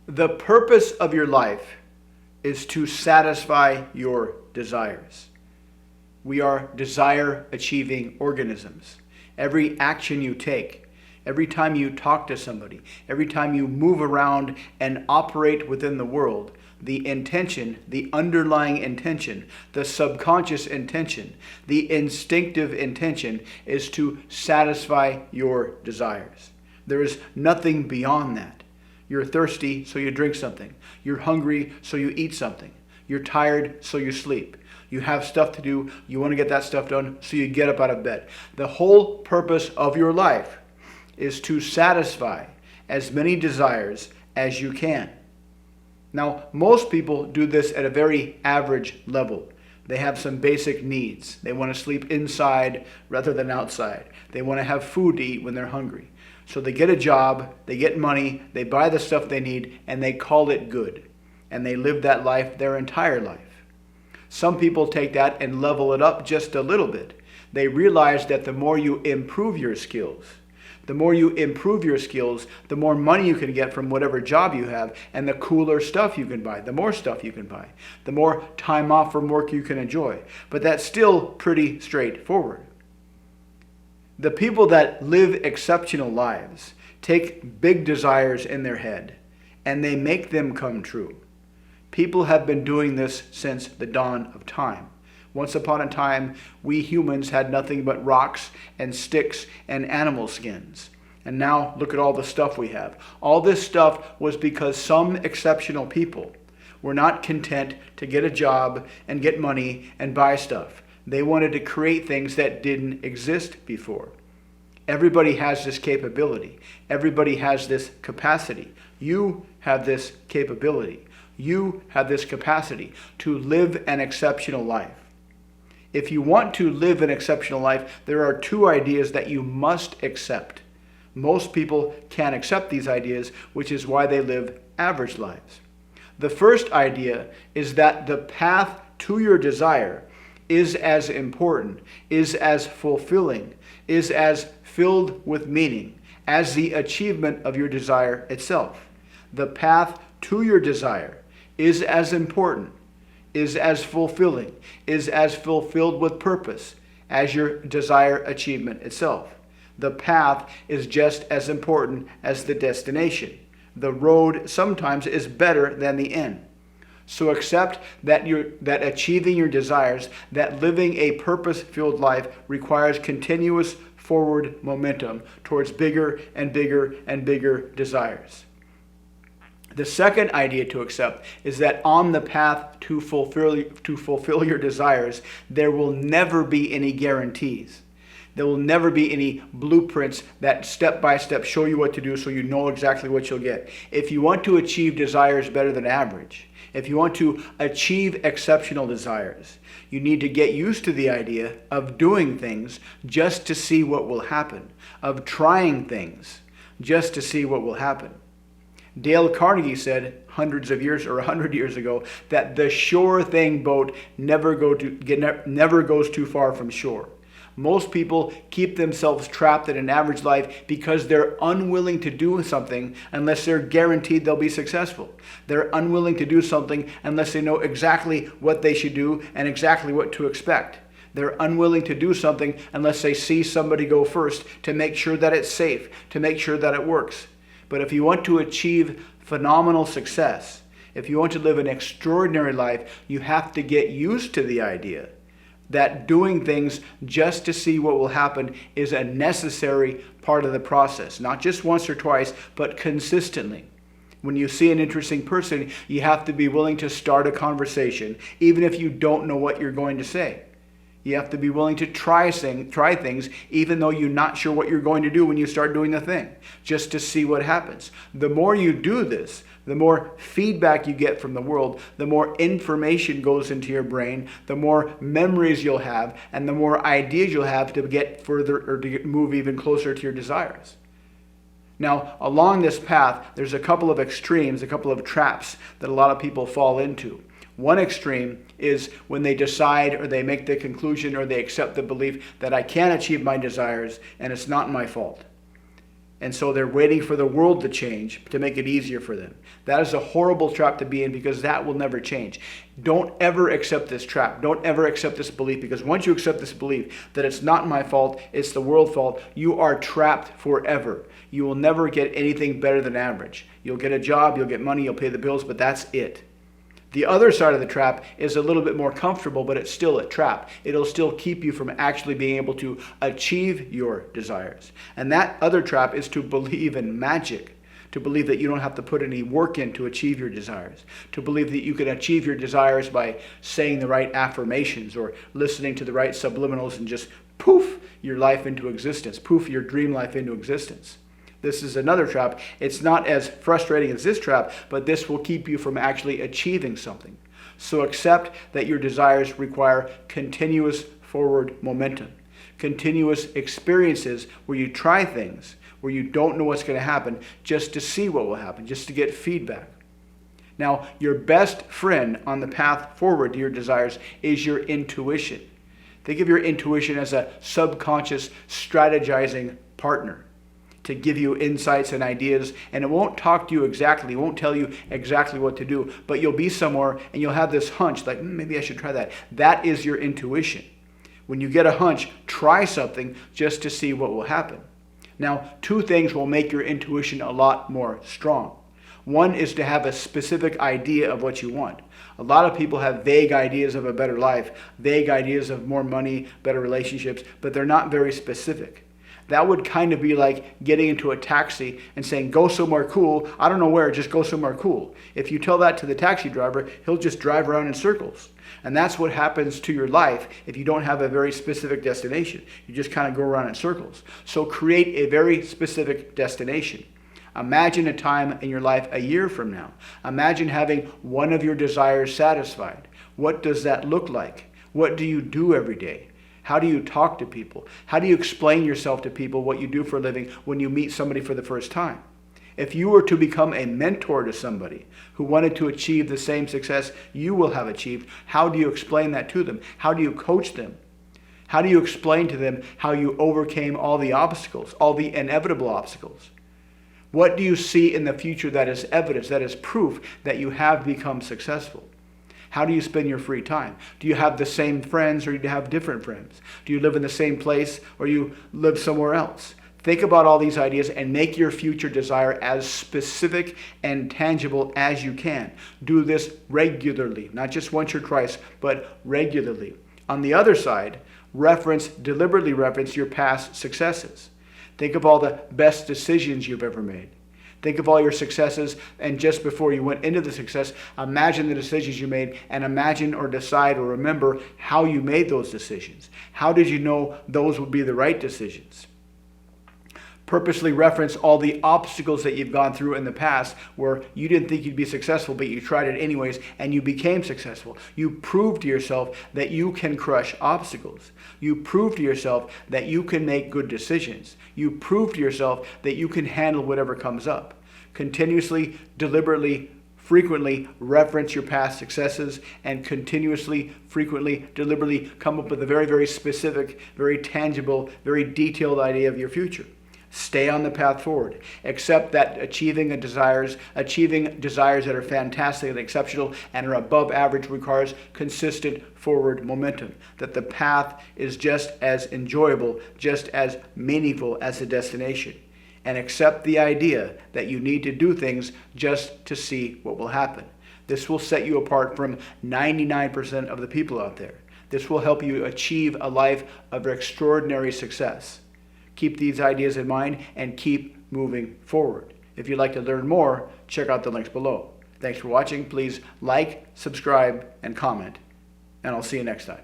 The purpose of your life is to satisfy your desires. We are desire-achieving organisms. Every action you take, every time you talk to somebody, every time you move around and operate within the world, the intention, the underlying intention, the subconscious intention, the instinctive intention is to satisfy your desires. There is nothing beyond that. You're thirsty, so you drink something. You're hungry, so you eat something. You're tired, so you sleep. You have stuff to do, you want to get that stuff done, so you get up out of bed. The whole purpose of your life is to satisfy as many desires as you can. Now, most people do this at a very average level. They have some basic needs. They want to sleep inside rather than outside. They want to have food to eat when they're hungry. So they get a job, they get money, they buy the stuff they need, and they call it good. And they live that life their entire life. Some people take that and level it up just a little bit. They realize that the more you improve your skills, the more money you can get from whatever job you have, and the cooler stuff you can buy, the more stuff you can buy, the more time off from work you can enjoy. But that's still pretty straightforward. The people that live exceptional lives take big desires in their head, and they make them come true. People have been doing this since the dawn of time. Once upon a time, we humans had nothing but rocks and sticks and animal skins. And now look at all the stuff we have. All this stuff was because some exceptional people were not content to get a job and get money and buy stuff. They wanted to create things that didn't exist before. Everybody has this capability. Everybody has this capacity. You have this capability. You have this capacity to live an exceptional life. If you want to live an exceptional life, there are two ideas that you must accept. Most people can't accept these ideas, which is why they live average lives. The first idea is that the path to your desire is as important, is as fulfilling, is as filled with meaning as the achievement of your desire itself. The path to your desire is as important, is as fulfilling, is as fulfilled with purpose as your desire achievement itself. The path is just as important as the destination. The road sometimes is better than the end. So accept that achieving your desires, that living a purpose-filled life requires continuous forward momentum towards bigger and bigger and bigger desires. The second idea to accept is that on the path to fulfill your desires, there will never be any guarantees. There will never be any blueprints that step by step show you what to do so you know exactly what you'll get. If you want to achieve desires better than average, if you want to achieve exceptional desires, you need to get used to the idea of doing things just to see what will happen, of trying things just to see what will happen. Dale Carnegie said hundreds of years or 100 years ago that the sure thing boat never goes too far from shore. Most people keep themselves trapped in an average life because they're unwilling to do something unless they're guaranteed they'll be successful. They're unwilling to do something unless they know exactly what they should do and exactly what to expect. They're unwilling to do something unless they see somebody go first to make sure that it's safe, to make sure that it works. But if you want to achieve phenomenal success, if you want to live an extraordinary life, you have to get used to the idea that doing things just to see what will happen is a necessary part of the process. Not just once or twice, but consistently. When you see an interesting person, you have to be willing to start a conversation, even if you don't know what you're going to say. You have to be willing to try things, even though you're not sure what you're going to do when you start doing the thing, just to see what happens. The more you do this, the more feedback you get from the world, the more information goes into your brain, the more memories you'll have, and the more ideas you'll have to get further or to move even closer to your desires. Now, along this path, there's a couple of extremes, a couple of traps that a lot of people fall into. One extreme is when they decide or they make the conclusion or they accept the belief that I can't achieve my desires and it's not my fault. And so they're waiting for the world to change to make it easier for them. That is a horrible trap to be in because that will never change. Don't ever accept this trap. Don't ever accept this belief, because once you accept this belief that it's not my fault, it's the world's fault, you are trapped forever. You will never get anything better than average. You'll get a job, you'll get money, you'll pay the bills, but that's it. The other side of the trap is a little bit more comfortable, but it's still a trap. It'll still keep you from actually being able to achieve your desires. And that other trap is to believe in magic, to believe that you don't have to put any work in to achieve your desires, to believe that you can achieve your desires by saying the right affirmations or listening to the right subliminals and just poof your life into existence, poof your dream life into existence. This is another trap. It's not as frustrating as this trap, but this will keep you from actually achieving something. So accept that your desires require continuous forward momentum, continuous experiences where you try things, where you don't know what's going to happen, just to see what will happen, just to get feedback. Now, your best friend on the path forward to your desires is your intuition. Think of your intuition as a subconscious strategizing partner to give you insights and ideas, and it won't talk to you exactly, it won't tell you exactly what to do, but you'll be somewhere and you'll have this hunch like, maybe I should try that. That is your intuition. When you get a hunch, try something just to see what will happen. Now, two things will make your intuition a lot more strong. One is to have a specific idea of what you want. A lot of people have vague ideas of a better life, vague ideas of more money, better relationships, but they're not very specific. That would kind of be like getting into a taxi and saying, go somewhere cool. I don't know where, just go somewhere cool. If you tell that to the taxi driver, he'll just drive around in circles. And that's what happens to your life if you don't have a very specific destination. You just kind of go around in circles. So create a very specific destination. Imagine a time in your life a year from now. Imagine having one of your desires satisfied. What does that look like? What do you do every day? How do you talk to people? How do you explain yourself to people, what you do for a living when you meet somebody for the first time? If you were to become a mentor to somebody who wanted to achieve the same success you will have achieved, how do you explain that to them? How do you coach them? How do you explain to them how you overcame all the obstacles, all the inevitable obstacles? What do you see in the future that is evidence, that is proof that you have become successful? How do you spend your free time? Do you have the same friends or do you have different friends? Do you live in the same place or you live somewhere else? Think about all these ideas and make your future desire as specific and tangible as you can. Do this regularly, not just once or twice, but regularly. On the other side, deliberately reference your past successes. Think of all the best decisions you've ever made. Think of all your successes, and just before you went into the success, imagine the decisions you made, and imagine or decide or remember how you made those decisions. How did you know those would be the right decisions? Purposely reference all the obstacles that you've gone through in the past where you didn't think you'd be successful, but you tried it anyways, and you became successful. You proved to yourself that you can crush obstacles. You proved to yourself that you can make good decisions. You proved to yourself that you can handle whatever comes up. Continuously, deliberately, frequently reference your past successes and continuously, frequently, deliberately come up with a very, very specific, very tangible, very detailed idea of your future. Stay on the path forward. Accept that achieving desires that are fantastic and exceptional and are above average requires consistent forward momentum. That the path is just as enjoyable, just as meaningful as the destination. And accept the idea that you need to do things just to see what will happen. This will set you apart from 99% of the people out there. This will help you achieve a life of extraordinary success. Keep these ideas in mind and keep moving forward. If you'd like to learn more, check out the links below. Thanks for watching. Please like, subscribe, and comment. And I'll see you next time.